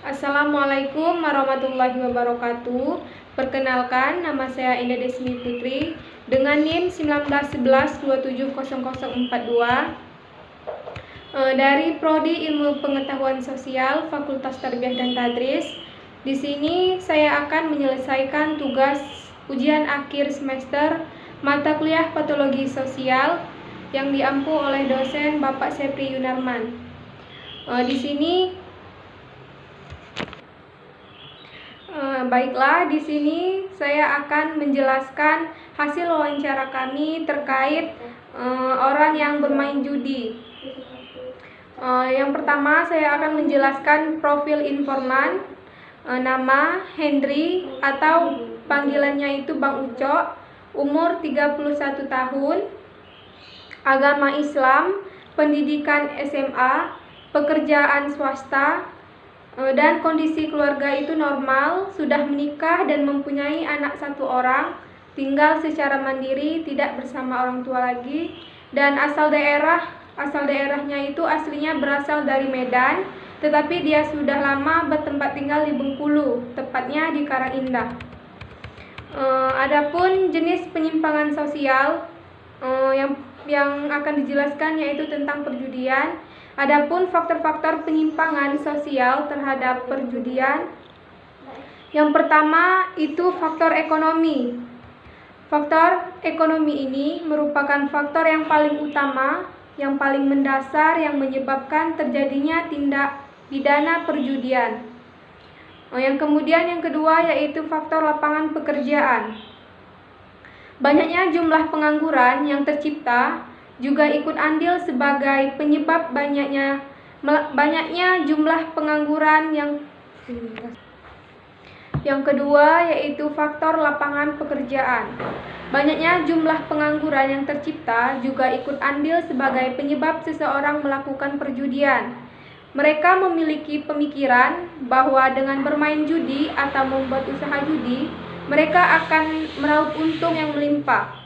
Assalamualaikum warahmatullahi wabarakatuh. Perkenalkan, nama saya Indah Desmi Putri dengan NIM 1911270042 dari Prodi Ilmu Pengetahuan Sosial Fakultas Tarbiyah dan Tadris. Di sini saya akan menyelesaikan tugas ujian akhir semester mata kuliah Patologi Sosial yang diampu oleh dosen Bapak Sepri Yunarman. Di sini Baiklah, di sini saya akan menjelaskan hasil wawancara kami terkait orang yang bermain judi. Yang pertama, saya akan menjelaskan profil informan. Nama Henry atau panggilannya itu Bang Uco, umur 31 tahun, agama Islam, pendidikan SMA, pekerjaan swasta, dan kondisi keluarga itu normal, sudah menikah dan mempunyai anak 1 orang, tinggal secara mandiri, tidak bersama orang tua lagi, dan asal daerahnya itu aslinya berasal dari Medan, tetapi dia sudah lama bertempat tinggal di Bengkulu, tepatnya di Karangindah. Adapun jenis penyimpangan sosial yang akan dijelaskan yaitu tentang perjudian. Adapun faktor-faktor penyimpangan sosial terhadap perjudian, yang pertama itu faktor ekonomi. Faktor ekonomi ini merupakan faktor yang paling utama, yang paling mendasar yang menyebabkan terjadinya tindak pidana perjudian. Yang kedua yaitu faktor lapangan pekerjaan. Banyaknya jumlah pengangguran yang tercipta juga ikut andil sebagai penyebab banyaknya jumlah pengangguran yang kedua yaitu faktor lapangan pekerjaan. Banyaknya jumlah pengangguran yang tercipta juga ikut andil sebagai penyebab seseorang melakukan perjudian. Mereka memiliki pemikiran bahwa dengan bermain judi atau membuat usaha judi, mereka akan meraup untung yang melimpah.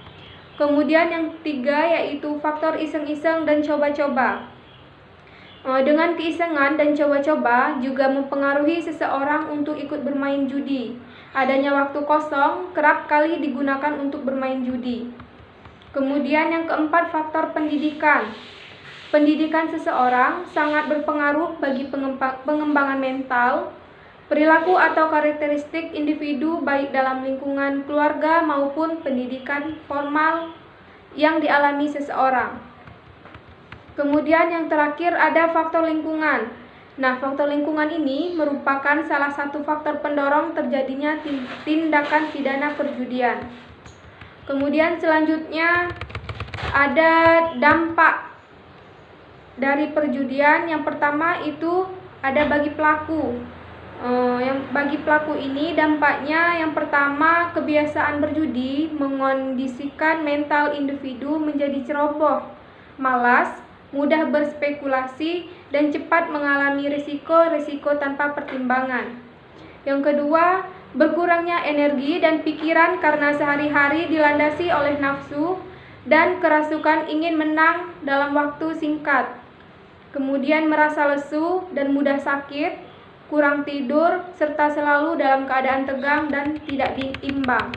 Kemudian yang ketiga yaitu faktor iseng-iseng dan coba-coba. Dengan keisengan dan coba-coba juga mempengaruhi seseorang untuk ikut bermain judi. Adanya waktu kosong kerap kali digunakan untuk bermain judi. Kemudian yang keempat, faktor pendidikan. Pendidikan seseorang sangat berpengaruh bagi pengembangan mental, perilaku atau karakteristik individu baik dalam lingkungan keluarga maupun pendidikan formal yang dialami seseorang. Kemudian yang terakhir ada faktor lingkungan. Nah, faktor lingkungan ini merupakan salah satu faktor pendorong terjadinya tindakan pidana perjudian. Kemudian selanjutnya ada dampak dari perjudian. Yang pertama itu ada bagi pelaku. Bagi pelaku ini dampaknya yang pertama, kebiasaan berjudi mengondisikan mental individu menjadi ceroboh, malas, mudah berspekulasi, dan cepat mengalami risiko tanpa pertimbangan. Yang kedua, berkurangnya energi dan pikiran karena sehari-hari dilandasi oleh nafsu dan kerasukan ingin menang dalam waktu singkat. Kemudian merasa lesu dan mudah sakit, kurang tidur, serta selalu dalam keadaan tegang dan tidak imbang.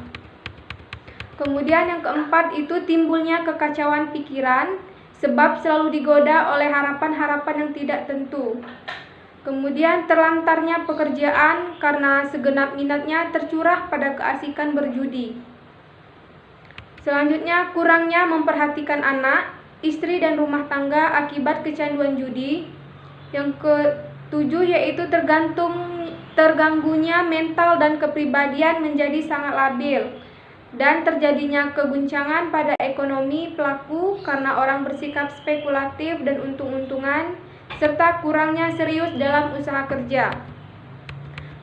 Kemudian yang keempat itu timbulnya kekacauan pikiran, sebab selalu digoda oleh harapan-harapan yang tidak tentu. Kemudian terlantarnya pekerjaan karena segenap minatnya tercurah pada keasikan berjudi. Selanjutnya kurangnya memperhatikan anak, istri dan rumah tangga akibat kecanduan judi. Yang ketujuh yaitu terganggunya mental dan kepribadian menjadi sangat labil, dan terjadinya keguncangan pada ekonomi pelaku karena orang bersikap spekulatif dan untung-untungan, serta kurangnya serius dalam usaha kerja.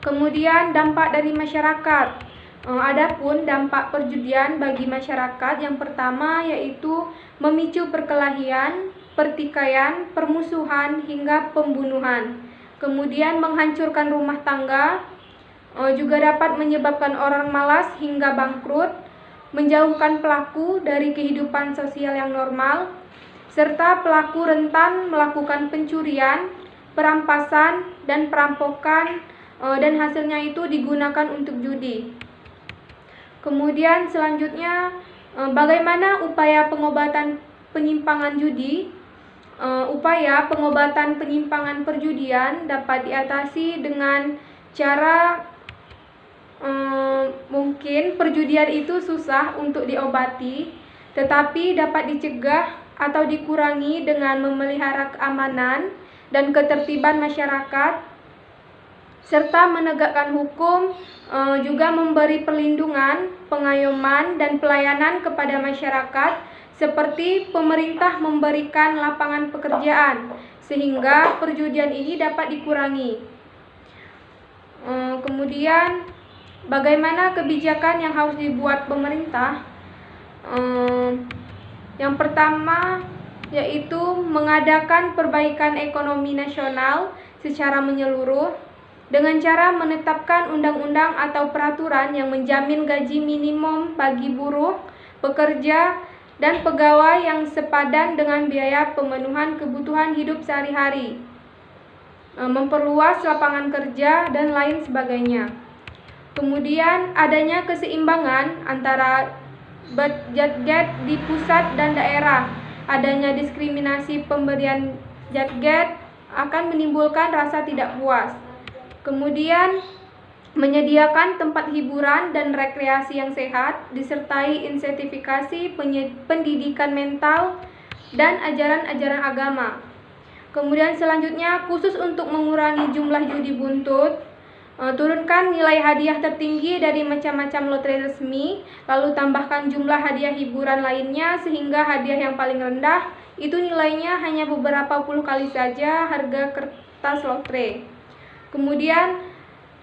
Kemudian dampak dari masyarakat. Adapun dampak perjudian bagi masyarakat, yang pertama yaitu memicu perkelahian, pertikaian, permusuhan, hingga pembunuhan. Kemudian menghancurkan rumah tangga, juga dapat menyebabkan orang malas hingga bangkrut, menjauhkan pelaku dari kehidupan sosial yang normal, serta pelaku rentan melakukan pencurian, perampasan, dan perampokan, dan hasilnya itu digunakan untuk judi. Kemudian selanjutnya, bagaimana upaya pengobatan penyimpangan judi? Upaya pengobatan penyimpangan perjudian dapat diatasi dengan cara mungkin perjudian itu susah untuk diobati, tetapi dapat dicegah atau dikurangi dengan memelihara keamanan dan ketertiban masyarakat, serta menegakkan hukum, juga memberi perlindungan, pengayoman, dan pelayanan kepada masyarakat, seperti pemerintah memberikan lapangan pekerjaan, sehingga perjudian ini dapat dikurangi. Kemudian, bagaimana kebijakan yang harus dibuat pemerintah? Yang pertama yaitu mengadakan perbaikan ekonomi nasional secara menyeluruh dengan cara menetapkan undang-undang atau peraturan yang menjamin gaji minimum bagi buruh, pekerja, dan pegawai yang sepadan dengan biaya pemenuhan kebutuhan hidup sehari-hari, memperluas lapangan kerja, dan lain sebagainya. Kemudian adanya keseimbangan antara jatget di pusat dan daerah. Adanya diskriminasi pemberian jatget akan menimbulkan rasa tidak puas. Kemudian menyediakan tempat hiburan dan rekreasi yang sehat, disertai insentifikasi pendidikan mental dan ajaran-ajaran agama. Kemudian selanjutnya, khusus untuk mengurangi jumlah judi buntut, turunkan nilai hadiah tertinggi dari macam-macam lotre resmi, lalu tambahkan jumlah hadiah hiburan lainnya sehingga hadiah yang paling rendah itu nilainya hanya beberapa puluh kali saja harga kertas lotre. Kemudian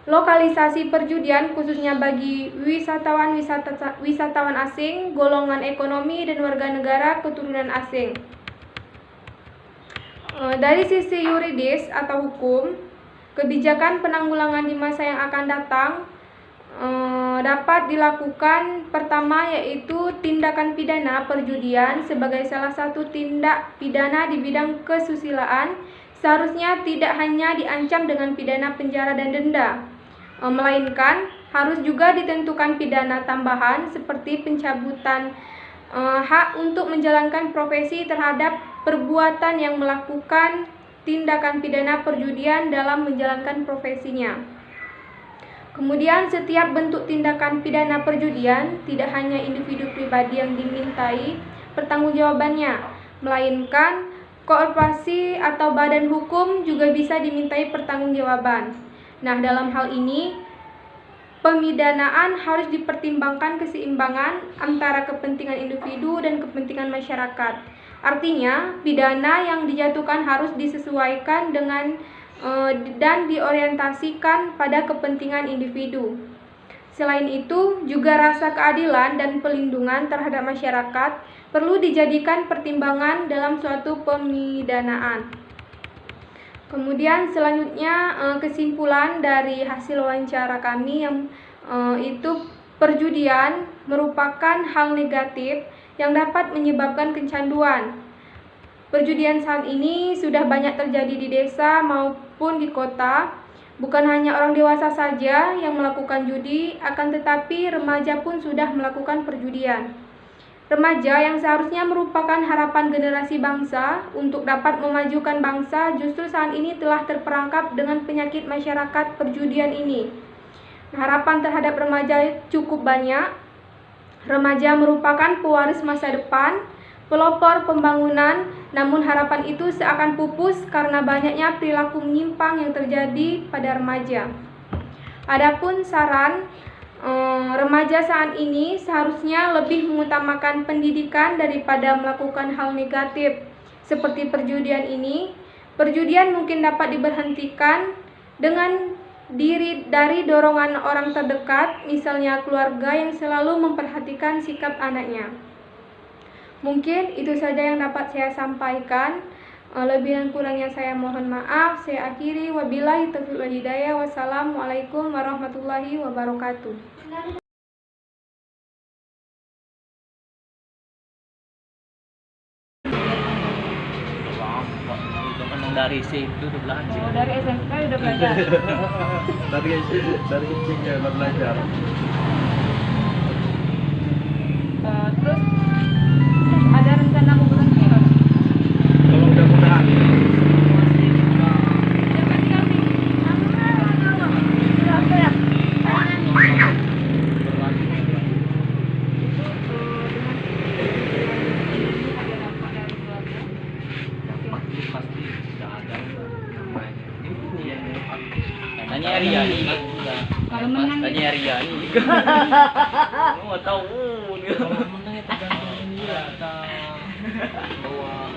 lokalisasi perjudian khususnya bagi wisatawan asing, golongan ekonomi, dan warga negara keturunan asing. Dari sisi yuridis atau hukum, kebijakan penanggulangan di masa yang akan datang dapat dilakukan. Pertama yaitu tindakan pidana perjudian sebagai salah satu tindak pidana di bidang kesusilaan seharusnya tidak hanya diancam dengan pidana penjara dan denda, melainkan harus juga ditentukan pidana tambahan seperti pencabutan hak untuk menjalankan profesi terhadap perbuatan yang melakukan tindakan pidana perjudian dalam menjalankan profesinya. Kemudian setiap bentuk tindakan pidana perjudian tidak hanya individu pribadi yang dimintai pertanggungjawabannya, melainkan korporasi atau badan hukum juga bisa dimintai pertanggungjawaban. Nah, dalam hal ini pemidanaan harus dipertimbangkan keseimbangan antara kepentingan individu dan kepentingan masyarakat. Artinya, pidana yang dijatuhkan harus disesuaikan dengan dan diorientasikan pada kepentingan individu. Selain itu, juga rasa keadilan dan pelindungan terhadap masyarakat perlu dijadikan pertimbangan dalam suatu pemidanaan. Kemudian selanjutnya kesimpulan dari hasil wawancara kami yang itu perjudian merupakan hal negatif yang dapat menyebabkan kecanduan. Perjudian saat ini sudah banyak terjadi di desa maupun di kota. Bukan hanya orang dewasa saja yang melakukan judi, akan tetapi remaja pun sudah melakukan perjudian. Remaja yang seharusnya merupakan harapan generasi bangsa untuk dapat memajukan bangsa justru saat ini telah terperangkap dengan penyakit masyarakat perjudian ini. Harapan terhadap remaja cukup banyak. Remaja merupakan pewaris masa depan, pelopor pembangunan, namun harapan itu seakan pupus karena banyaknya perilaku menyimpang yang terjadi pada remaja. Adapun saran, remaja saat ini seharusnya lebih mengutamakan pendidikan daripada melakukan hal negatif seperti perjudian ini. Perjudian mungkin dapat diberhentikan dengan dari dorongan orang terdekat, misalnya keluarga yang selalu memperhatikan sikap anaknya. Mungkin itu saja yang dapat saya sampaikan. Lebih dan kurangnya saya mohon maaf. Saya akhiri, wabillahi taufiq wal hidayah. Wassalamualaikum warahmatullahi wabarakatuh. Memang dari dari SMP udah belajar. Oh, dari SMP udah belajar. dari kecil ya belajar. Terus ada rencana mau berhenti nggak? Kalau mudah-mudahan. Pasti udah ada namanya. Tanya Riani. Kalau menang Tanya Riani. Mau tahu nih. Kalau menang itu tergantung dia. Bahwa